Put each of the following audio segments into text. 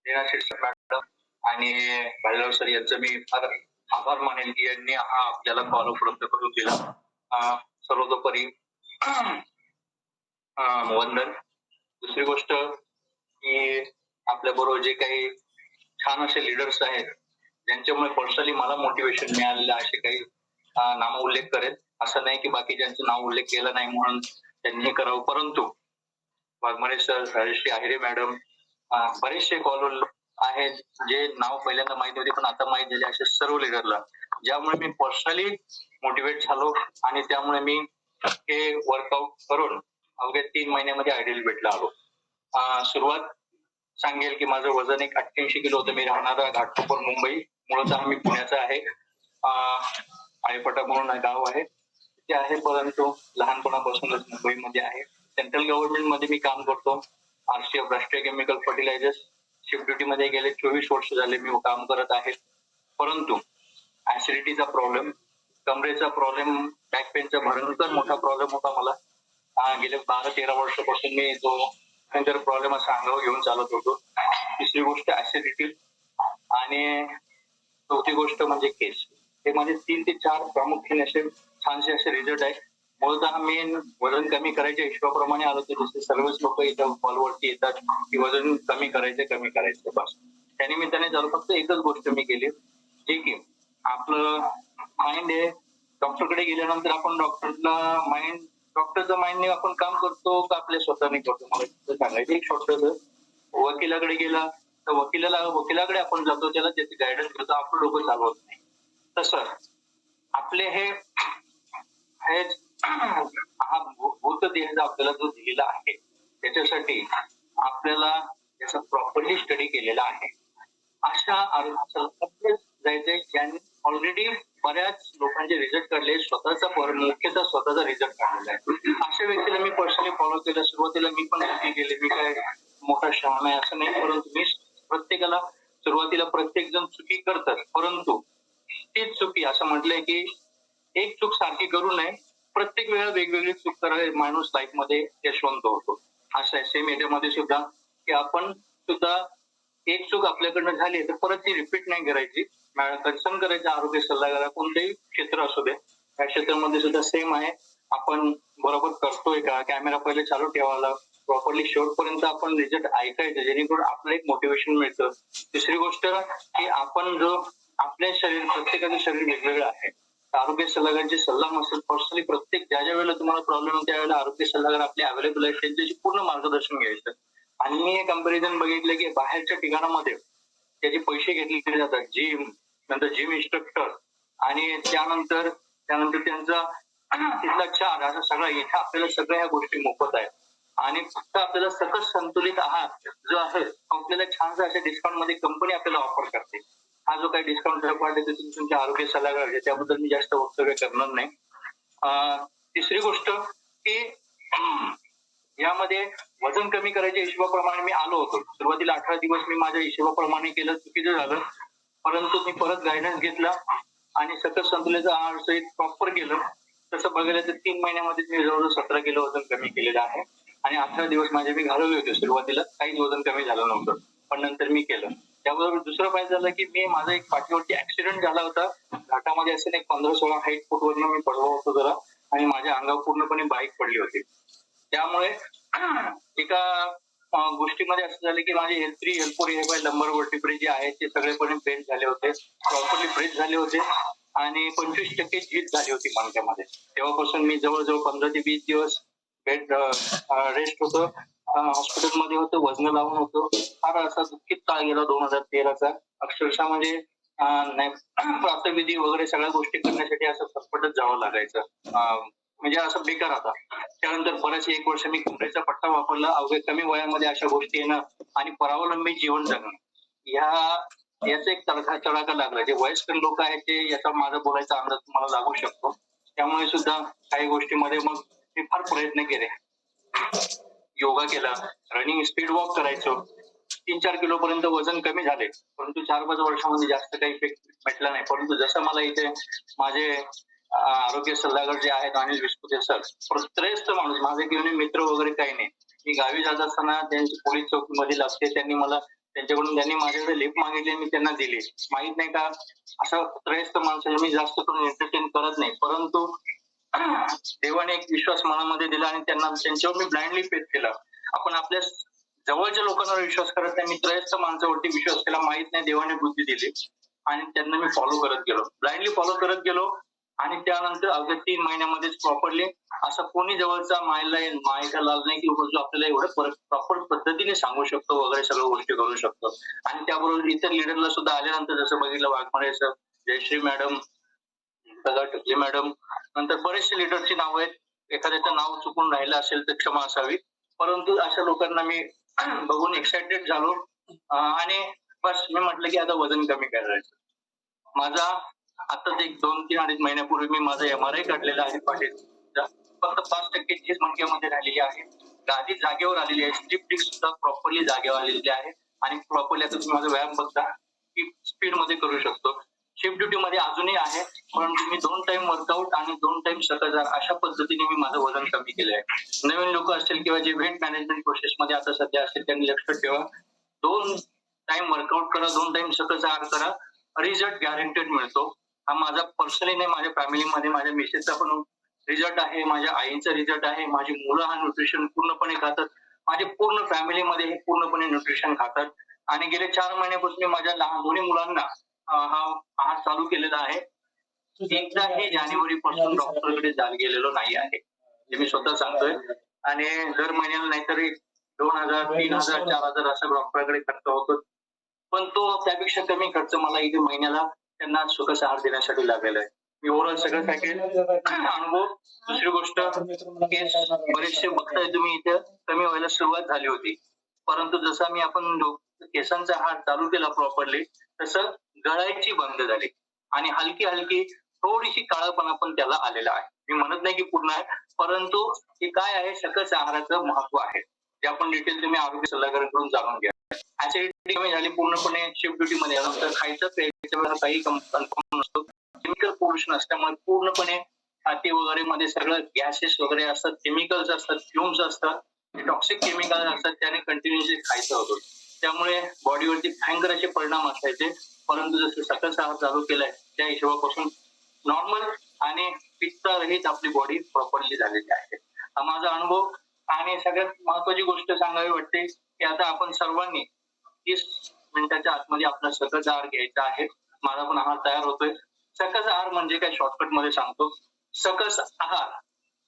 Neena Shirsat madam आणि Bhalerao sir यांचं मी फार आभार मानेल की यांनी हा आपल्याला कॉल उपलब्ध करून दिला. सर्वतोपरी वंदन. दुसरी गोष्ट की आपल्या बरोबर जे काही छान असे लीडर्स आहेत ज्यांच्यामुळे पर्सनली मला मोटिवेशन मिळालेलं असे काही नाम उल्लेख करेल. असं नाही की बाकी ज्यांचं नाव उल्लेख केला नाही म्हणून त्यांनी हे करावं, परंतु वाघमारे सर, राजश्री आहिरे मॅडम, बरेचसे कॉल आहेत जे नाव पहिल्यांदा माहिती होते पण आता माहिती झाले, असे सर्व लीडरला ज्यामुळे मी पर्सनली मोटिवेट झालो आणि त्यामुळे मी हे वर्कआउट करून अवघ्या 3 महिन्यामध्ये आयडियल भेटला आलो. सुरुवात सांगेल की माझं वजन एक 88 किलो होतं. मी राहणारा घाटकोपर मुंबई, मूळतः मी पुण्याचा आहे. आळेपटा म्हणून गाव आहे ते आहे, परंतु लहानपणापासूनच मुंबईमध्ये आहे. सेंट्रल गव्हर्नमेंट मध्ये मी काम करतो. आरसीएफ राष्ट्रीय केमिकल फर्टिलायझर्स शिफ्ट ड्युटी मध्ये गेले 24 वर्ष झाले मी काम करत आहे. परंतु ऍसिडिटीचा प्रॉब्लेम, कमरेचा प्रॉब्लेम, बॅक पेनचा भयंकर मोठा प्रॉब्लेम होता मला. गेले 12-13 वर्षापासून मी तो भयंकर प्रॉब्लेम असा अंगावर घेऊन चालत होतो. तिसरी गोष्ट ऍसिडिटी आणि चौथी गोष्ट म्हणजे केस. हे माझे 3 ते 4 प्रामुख्याने असे छानसे असे रिझल्ट आहेत. मूळतः मी वजन कमी करायच्या हिशोबाप्रमाणे आलो होतो. जसे सर्वच लोक इथं कॉलवरती येतात की वजन कमी करायचं बस. त्यानिमित्ताने झालं फक्त एकच गोष्ट मी केली, जे की आपलं माइंड आहे. डॉक्टरकडे गेल्यानंतर आपण डॉक्टरचं माइंडने आपण काम करतो का आपल्या स्वतःने करतो, मला सांगायचं एक छोटंसं. वकिलाकडे गेला तर वकिलाकडे आपण जातो, त्याला त्याची गायडन्स घेतो, आपलं डोकं चालवत नाही. तसं आपले हे हा भूतदेह आपल्याला जो दिलेला आहे त्याच्यासाठी आपल्याला त्याचा प्रॉपरली स्टडी केलेला आहे. अशा आरोग्याला जायचंय ज्यांनी ऑलरेडी बऱ्याच लोकांचे रिझल्ट काढले, मुख्यतः स्वतःचा रिझल्ट काढलेला आहे. अशा व्यक्तीला मी पर्सनली फॉलो केलं. सुरुवातीला मी पण चुकी केली, मी काय मोठा शहाणा आहे असं नाही, परंतु मी प्रत्येकाला सुरुवातीला प्रत्येक जण चुकी करतात, परंतु तीच चुकी असं म्हटलंय की एक चूक सारखी करू नये, प्रत्येक वेळा वेगवेगळी चूक करावी, माणूस लाईफ मध्ये यशवंत होतो. असं आहे सेम याच्यामध्ये सुद्धा की आपण सुद्धा एक चूक आपल्याकडनं झाली तर परत ती रिपीट नाही करायची. कन्सर्न करायचं आरोग्य सल्लागार कोणतेही क्षेत्र असू दे, त्या क्षेत्रामध्ये सुद्धा सेम आहे. आपण बरोबर करतोय का, कॅमेरा पहिले चालू ठेवायला, प्रॉपरली शेवटपर्यंत आपण रिझल्ट ऐकायचं, जेणेकरून आपलं एक मोटिवेशन मिळतं. तिसरी गोष्ट की आपण जो आपल्या शरीर, प्रत्येकाचं शरीर वेगवेगळं आहे. आरोग्य सल्लागारांची सल्ला नसेल, पर्सनली प्रत्येक ज्या वेळेला तुम्हाला प्रॉब्लेम होतो त्यावेळेला आरोग्य सल्लागार आपले अवेलेबल आहेत, त्यांच्याशी पूर्ण मार्गदर्शन घ्यायचं. आणि मी हे कंपॅरिझन बघितलं की बाहेरच्या ठिकाणामध्ये त्याचे पैसे घेतले जातात, नंतर जिम इन्स्ट्रक्टर आणि त्यानंतर त्यांचा तिथला चार्ज, असं सगळं इथे आपल्याला सगळ्या ह्या गोष्टी मोफत आहेत. आणि फक्त आपल्याला सकस संतुलित आहार जो आहे आपल्याला छानसा अशा डिस्काउंट मध्ये कंपनी आपल्याला ऑफर करते. हा जो काही डिस्काउंट वाढते ते तुमच्या आरोग्य सल्लागार आहे, त्याबद्दल मी जास्त वक्तव्य करणार नाही. तिसरी गोष्ट की यामध्ये वजन कमी करायच्या हिशोबाप्रमाणे मी आलो होतो. सुरुवातीला 18 दिवस मी माझ्या हिशोबाप्रमाणे केलं, चुकीचं झालं, परंतु मी परत गायडन्स घेतला आणि सकस संतुलित आहार सहित प्रॉपर केलं. तसं बघायला तर 3 महिन्यामध्ये मी जवळजवळ 17 किलो वजन कमी केलेलं आहे. आणि 18 दिवस माझे मी घालवले होते. सुरुवातीला काहीच वजन कमी झालं नव्हतं, पण नंतर मी केलं. त्याबरोबर दुसरं फायदा झालं की मी माझा एक पाठीवरती ऍक्सिडेंट झाला होता. घाटामध्ये असेल एक 15-16 हाईट फूटवरनं मी पडलो होतो जरा, आणि माझ्या अंगावर पूर्णपणे बाईक पडली होती. त्यामुळे एका गोष्टीमध्ये असं झालं की माझे L3, L4 हे लंबर वर्टिब्रे जे आहेत ते सगळेपणे ब्रेक झाले होते, प्रॉपरली ब्रेक झाले होते आणि 25% झीज झाली होती मणक्यामध्ये. तेव्हापासून मी जवळजवळ 15 ते 20 दिवस बेड रेस्ट होतो, हॉस्पिटलमध्ये होतो, वजन लावून होतो. फार असा दुःखित काळ गेला 2013चा. अक्षरशः म्हणजे प्रातविधी वगैरे सगळ्या गोष्टी करण्यासाठी असं फटफटत जावं लागायचं, म्हणजे असं बेकार होता. त्यानंतर बरेच 1 वर्ष मी कमरेचा पट्टा वापरला. अवघ्या कमी वयामध्ये अशा गोष्टी येणं आणि परावलंबी जीवन जगणं याचा एक तडाखा लागला. जे वयस्कर लोक आहेत ते याचा माझा बोलायचा अंदाज तुम्हाला लागू शकतो. त्यामुळे सुद्धा काही गोष्टीमध्ये मग मी फार प्रयत्न केले. योगा केला, रनिंग, स्पीड वॉक करायचो. 3-4 किलो पर्यंत वजन कमी झाले, परंतु 4-5 वर्षामध्ये जास्त काही इफेक्ट भेटला नाही. परंतु जसं मला इथे माझे आरोग्य सल्लागार जे आहेत अनिल विस्पुते सर, श्रेष्ठ माणूस, माझे घेऊन मित्र वगैरे काही नाही. मी गावी जात असताना त्यांची पोलीस चौकीमध्ये लागते, त्यांनी मला त्यांच्याकडून त्यांनी माझ्याकडे लिफ्ट मागितली, मी त्यांना दिली. माहित नाही का, असं त्रयस्थ माणसाला मी जास्त करून एंटरटेन करत नाही, परंतु देवाने एक विश्वास मनामध्ये दिला आणि त्यांच्यावर मी ब्लाइंडली फेथ केला. आपण आपल्या जवळच्या लोकांवर विश्वास करत नाही, मी त्रयस्थ माणसावरती विश्वास केला. माहित नाही देवाने बुद्धी दिली आणि त्यांना मी फॉलो करत गेलो, ब्लाइंडली फॉलो करत गेलो. आणि त्यानंतर अवघ्या 3 महिन्यामध्येच प्रॉपरली असं कोणी जवळचा मायेचा लाल नाही की जो आपल्याला एवढं प्रॉपर पद्धतीने सांगू शकतो वगैरे सगळ्या गोष्टी करू शकतो. आणि त्याबरोबर इतर लिडरला सुद्धा आल्यानंतर जसं बघितलं Waghmare sir, Jayashree madam, Takale madam, नंतर बरेचसे लिडरची नाव आहेत. एखाद्याचं नाव चुकून राहिलं असेल तर क्षमा असावी, परंतु अशा लोकांना मी बघून एक्साइटेड झालो आणि बस मी म्हटलं की आता वजन कमी करायचं. माझा आताच एक 2-3 महिन्यापूर्वी मी माझा MRI काढलेला आहे पाठीचा. फक्त 5% चीज मणक्यामध्ये राहिलेली आहे. गादी जागेवर आलेली आहे. स्लिप डिस्क सुद्धा प्रॉपरली जागेवर आलेली आहे आणि प्रॉपरली आता तुम्ही माझा व्यायाम बघता की स्पीड मध्ये करू शकतो. शिफ्ट ड्युटी मध्ये अजूनही आहे, परंतु मी 2 टाइम वर्कआउट आणि 2 टाइम सकस अशा पद्धतीने मी माझं वजन कमी केलं आहे. नवीन लोक असतील किंवा जे वेट मॅनेजमेंट प्रोसेस मध्ये आता सध्या असतील त्यांनी लक्षात ठेवा, 2 टाइम वर्कआउट करा, 2 टाइम सकस आहार करा, रिझल्ट गॅरंटेड मिळतो. हा माझा पर्सनली नाही, माझ्या फॅमिलीमध्ये माझ्या मिसेसचा पण रिझल्ट आहे, माझ्या आईचा रिझल्ट आहे. माझी मुलं हा न्यूट्रिशन पूर्णपणे खातात, माझे पूर्ण फॅमिलीमध्ये हे पूर्णपणे न्यूट्रिशन खातात. आणि गेले 4 महिन्यापासून मी माझ्या लहान दोन्ही मुलांना हा आहार चालू केलेला आहे. एकदाही जानेवारी पासून डॉक्टरकडे गेलेलो नाही आहे, हे मी स्वतः सांगतोय. आणि दर महिन्याला नाहीतरी 2,000, 3,000, 4,000 असं डॉक्टरकडे खर्च होतो, पण तो त्यापेक्षा कमी खर्च मला इथे महिन्याला त्यांना सकस आहार देण्यासाठी लागलेला आहे. मी ओव्हरऑल सगळं पॅकेज अनुभव. दुसरी गोष्ट, केस बरेचसे बघताय तुम्ही इथे कमी व्हायला सुरुवात झाली होती, परंतु जसं मी आपण केसांचा आहार चालू केला प्रॉपरली तसं गळायची बंद झाली आणि हलकी हलकी थोडीशी काळपणा पण त्याला आलेला आहे. मी म्हणत नाही की पूर्ण आहे, परंतु हे काय आहे, सकस आहाराचं महत्व आहे, जे आपण डिटेल तुम्ही आरोग्य सल्लागाराकडून जाणून घ्या. ऍसिडिटी कमी झाली पूर्णपणे शिफ्ट ड्युटी मध्ये आल्यानंतर खायचं प्यायच्या वेळेला काही कन्फर्म नसतो, केमिकल पोल्युशन असल्यामुळे पूर्णपणे छाती वगैरे मध्ये सगळं गॅसेस वगैरे असतात, केमिकल्स असतात, फ्युम्स असतात, टॉक्सिक केमिकल असतात, त्याने कंटिन्युअसली खायचं होतं. त्यामुळे बॉडीवरती भयंकर असे परिणाम असायचे, परंतु जसं सकस आहार चालू केलाय त्या हिशोबापासून नॉर्मल आणि पित्तरहित आपली बॉडी प्रॉपरली झालेली आहे. हा माझा अनुभव. आणि सगळ्यात महत्वाची गोष्ट सांगावी वाटते की आता आपण सर्वांनी 30 मिनिटाच्या आतमध्ये आपला सकस आहार घ्यायचा आहे. माझा पण आहार तयार होतोय. सकस आहार म्हणजे काय, शॉर्टकट मध्ये सांगतो. सकस आहार,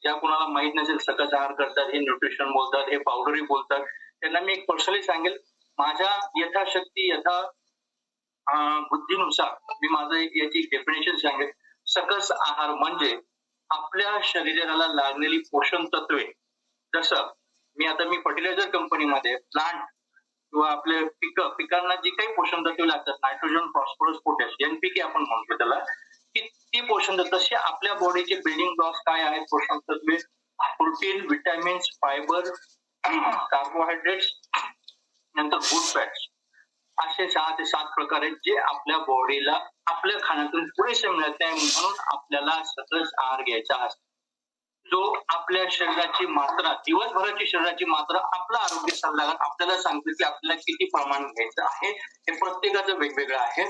ज्या कुणाला माहित नसेल सकस आहार करतात, हे न्यूट्रिशन बोलतात, हे पावडरही बोलतात, त्यांना मी एक पर्सनली सांगेल, माझ्या यथाशक्ती बुद्धीनुसार मी माझं याची डेफिनेशन सांगेल. सकस आहार म्हणजे आपल्या शरीराला लागलेली पोषण तत्वे, जसं मी फर्टिलायझर कंपनीमध्ये प्लांट किंवा आपले पिकांना जी काही पोषण तत्वे लागतात, नायट्रोजन, फॉस्फरस, पोटॅश, NPK आपण म्हणतो त्याला, की ती पोषण तत्वे, तसे आपल्या बॉडीचे बिल्डिंग ब्लॉक्स काय आहेत पोषण तत्वे, प्रोटीन, विटॅमिन्स, फायबर, कार्बोहायड्रेट्स, नंतर गुड फॅट्स, असे 6 ते 7 प्रकार आहेत जे आपल्या बॉडीला आपल्या खाण्यातून पुरेसे मिळत नाही, म्हणून आपल्याला सकस आहार घ्यायचा असतो, जो आपल्या शरीराची मात्रा, दिवसभराची शरीराची मात्रा आपला आरोग्य सल्लागार आपल्याला सांगतो की आपल्याला किती प्रमाण घ्यायचं आहे. हे प्रत्येकाचं वेगवेगळं आहे.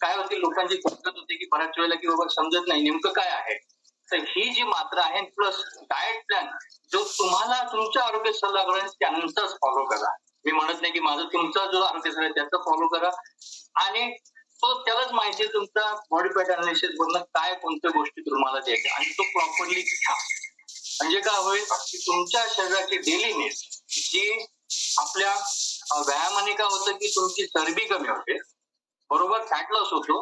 काय होते, लोकांची पद्धत होते की बऱ्याच वेळेला की बाबा समजत नाही नेमकं काय आहे, तर ही जी मात्रा आहे प्लस डाएट प्लॅन जो तुम्हाला तुमच्या आरोग्य सल्लागारांनी त्यांचाच फॉलो करा. मी म्हणत नाही की माझं तुमचा जो आरोग्य सल्ला त्याचा फॉलो करा, आणि तो त्यालाच माहिती आहे तुमचा बॉडी फॅट अनालिसिस वरनं काय कोणत्या गोष्टी तुम्हाला द्यायच्या आणि तो प्रॉपरली घ्या. म्हणजे काय होईल की तुमच्या शरीराची डेली नीड जी आपल्या व्यायामाने काय होतं की तुमची चरबी कमी होते, बरोबर, फॅट लॉस होतो,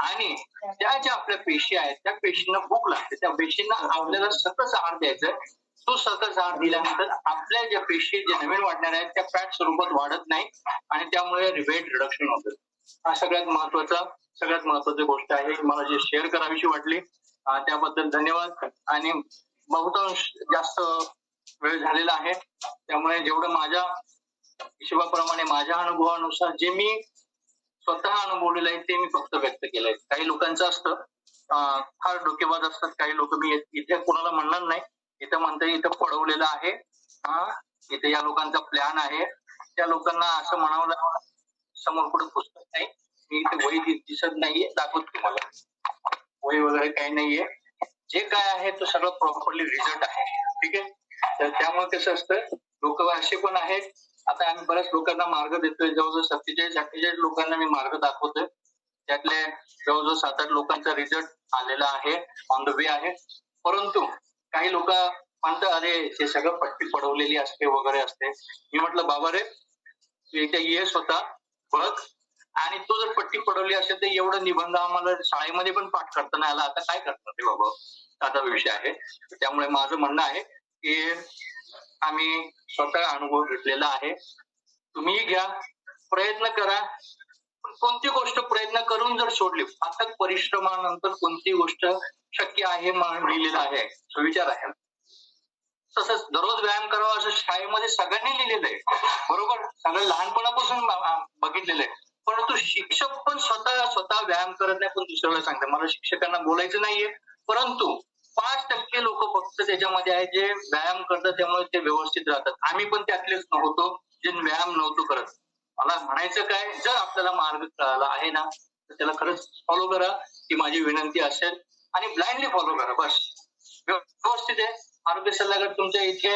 आणि त्या ज्या आपल्या पेशी आहेत त्या पेशींना भूक लागते, त्या पेशींना आपल्याला सकस आहार द्यायचा आहे. तो सकस आहार दिल्यानंतर आपल्या ज्या पेशी ज्या नवीन वाढणार आहेत त्या फॅट स्वरूपात वाढत नाही आणि त्यामुळे वेट रिडक्शन होतं. हा सगळ्यात महत्वाची गोष्ट आहे, मला जी शेअर करावीशी वाटली त्याबद्दल धन्यवाद. आणि बहुतांश जास्त वेळ झालेला आहे, त्यामुळे जेवढं माझ्या हिशोबाप्रमाणे माझ्या अनुभवानुसार जे मी स्वतः अनुभवलेलं आहे ते मी फक्त व्यक्त केलंय. काही लोकांचं असतं फार डोकेबाज असतात काही लोक, मी इथे कोणाला म्हणणार नाही, इथं म्हणता इथं पडवलेलं आहे, इथे या लोकांचा प्लॅन आहे, त्या लोकांना असं म्हणावं लागलं समोर कुठं पुस्तक नाही, मी इथे वही दिसत नाहीये, दाखवतो तुम्हाला. वही वगैरे काही नाहीये, जे काय आहे तो सगळं प्रॉपरली रिझल्ट आहे. ठीक आहे. तर त्यामुळे कसं असतं, लोक असे पण आहेत, आता आम्ही बऱ्याच लोकांना मार्ग देतोय, जवळजवळ 47-48 लोकांना मी मार्ग दाखवतोय. त्यातले जवळजवळ 7-8 लोकांचा रिझल्ट आलेला आहे, ऑन द वे आहे. परंतु काही लोक म्हणतात, अरे ते सगळं पट्टी पडवलेली असते वगैरे असते. मी म्हटलं, बाबा रे, तू इथे ये स्वतः बघ, आणि तो जर पट्टी पडवली असेल तर एवढं निबंध आम्हाला शाळेमध्ये पण पाठ करता नाही आला, आता काय करतात ते बाबा, साधा विषय आहे. त्यामुळे माझं म्हणणं आहे की आम्ही स्वतः अनुभव घेतलेला आहे, तुम्ही घ्या, प्रयत्न करा. पण कोणती गोष्ट प्रयत्न करून जर सोडली, अथक परिश्रमानंतर कोणती गोष्ट शक्य आहे म्हणून लिहिलेलं आहे, सुविचार आहे. तसंच दररोज व्यायाम करावा असं शाळेमध्ये सगळ्यांनी लिहिलेलं आहे, बरोबर, सगळं लहानपणापासून बघितलेलं आहे. परंतु शिक्षक पण स्वतः व्यायाम करत नाही, पण दुसऱ्याला सांगतात. मला शिक्षकांना बोलायचं नाहीये, परंतु 5% लोक फक्त त्याच्यामध्ये आहेत जे व्यायाम करतात, त्यामुळे ते व्यवस्थित राहतात. आम्ही पण त्यातलेच नव्हतो जे व्यायाम नव्हतो करत. मला म्हणायचं काय, जर आपल्याला मार्ग कळाला आहे ना, तर त्याला खरंच फॉलो करा, ही माझी विनंती असेल, आणि ब्लाइंडली फॉलो करा, बस. व्यवस्थित आहे. आरोग्य सल्लागार तुमच्या इथे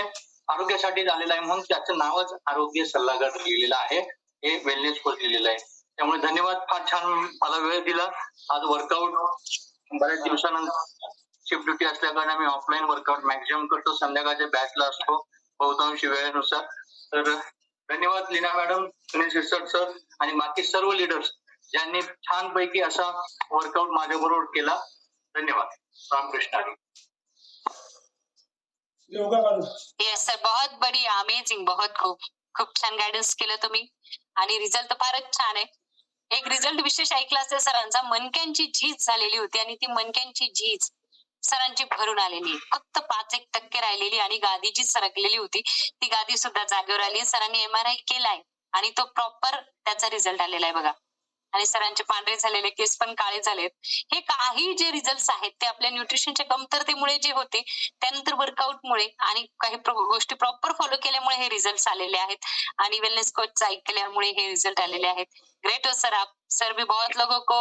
आरोग्यासाठी झालेला आहे, म्हणून त्याचं नावच आरोग्य सल्लागार लिहिलेलं आहे, हे वेलनेस कोच लिहिलेलं आहे. त्यामुळे धन्यवाद, फार छान मला वेळ दिला. आज वर्कआउट बऱ्याच दिवसानंतर शिफ्ट ड्युटी असल्या कारणाने मी ऑफलाईन वर्कआउट मॅक्झिमम करतो, संध्याकाळच्या बॅचला असतो बहुतांशी वेळेनुसार. तर धन्यवाद लीना मॅडम, सुनील सिरसाट सर आणि बाकी सर्व लीडर्स ज्यांनी छानपैकी असा वर्कआउट माझ्याबरोबर केला. धन्यवाद. रामकृष्ण हरी. येस सर, बहुत बढिया, अमेझिंग, बहुत खूप छान गायडन्स केलं तुम्ही, आणि रिझल्ट तर फारच छान आहे. एक रिझल्ट विशेष ऐकला असेल सरांचा, मणक्यांची झीज झालेली होती, आणि ती मणक्यांची झीज सरांची भरून आलेली, फक्त 5% राहिलेली, आणि गादी जी सरकलेली होती ती गादी सुद्धा जागेवर आली. सरांनी MRI केलाय आणि तो प्रॉपर त्याचा रिझल्ट आलेला आहे बघा. आणि सरांचे पांढरे झालेले केस पण काळे झालेत. हे काही जे रिझल्ट आहेत ते आपल्या न्यूट्रिशनच्या कमतरतेमुळे जे होते, त्यानंतर वर्कआउटमुळे आणि काही गोष्टी प्रॉपर फॉलो केल्यामुळे हे रिझल्ट आलेले आहेत, आणि वेलनेस कोचचा ऐकल्यामुळे हे रिझल्ट आलेले आहेत. ग्रेट हो सर, आप सर भी बहुत लोगों को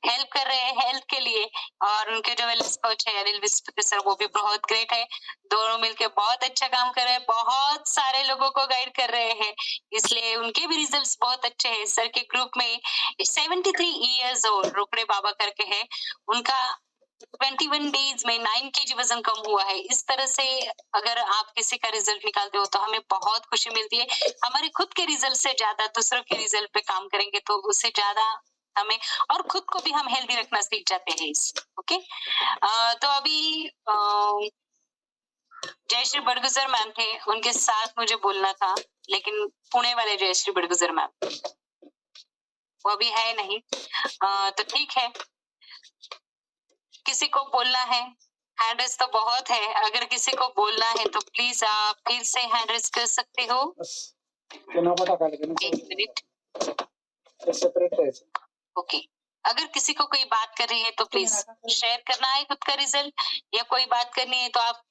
हेल्प कर रहे हैं हेल्थ के लिए, और उनके जो वेलनेस कोच है अनिल विस्पति सर, वो भी बहुत ग्रेट है, दोनों मिलके बहुत अच्छा काम कर रहे हैं, बहुत सारे लोगों को गाइड कर रहे हैं, इसलिए उनके भी रिजल्ट्स बहुत अच्छे हैं. सर के ग्रुप में 73 ईयर्स ओल्ड रोकड़े बाबा करके है, उनका 21 डेज में 9 kg वजन कम हुआ है. इस तरह से अगर आप किसी का रिजल्ट निकालते हो तो हमें बहुत खुशी मिलती है. हमारे खुद के रिजल्ट से ज्यादा दूसरों के रिजल्ट पे काम करेंगे तो उससे ज्यादा हमें, और खुद को भी हम हेल्दी रखना सीख जाते हैं इस. ओके, तो अभी जयश्री बड़गुजर मैम थे, उनके साथ मुझे बोलना था, लेकिन पुणे वाले जयश्री बड़गुजर मैम वो अभी है नहीं. तो ठीक है, किसी को बोलना है, हैंड रेस तो बहुत है, अगर किसी को बोलना है तो प्लीज आप फिर से हैंड रेस कर सकते हो. एक मिनट. ओके, अगर किसी को कोई बात कर रही है तो प्लीज शेयर करना है खुद का रिजल्ट, या कोई बात करनी है तो आप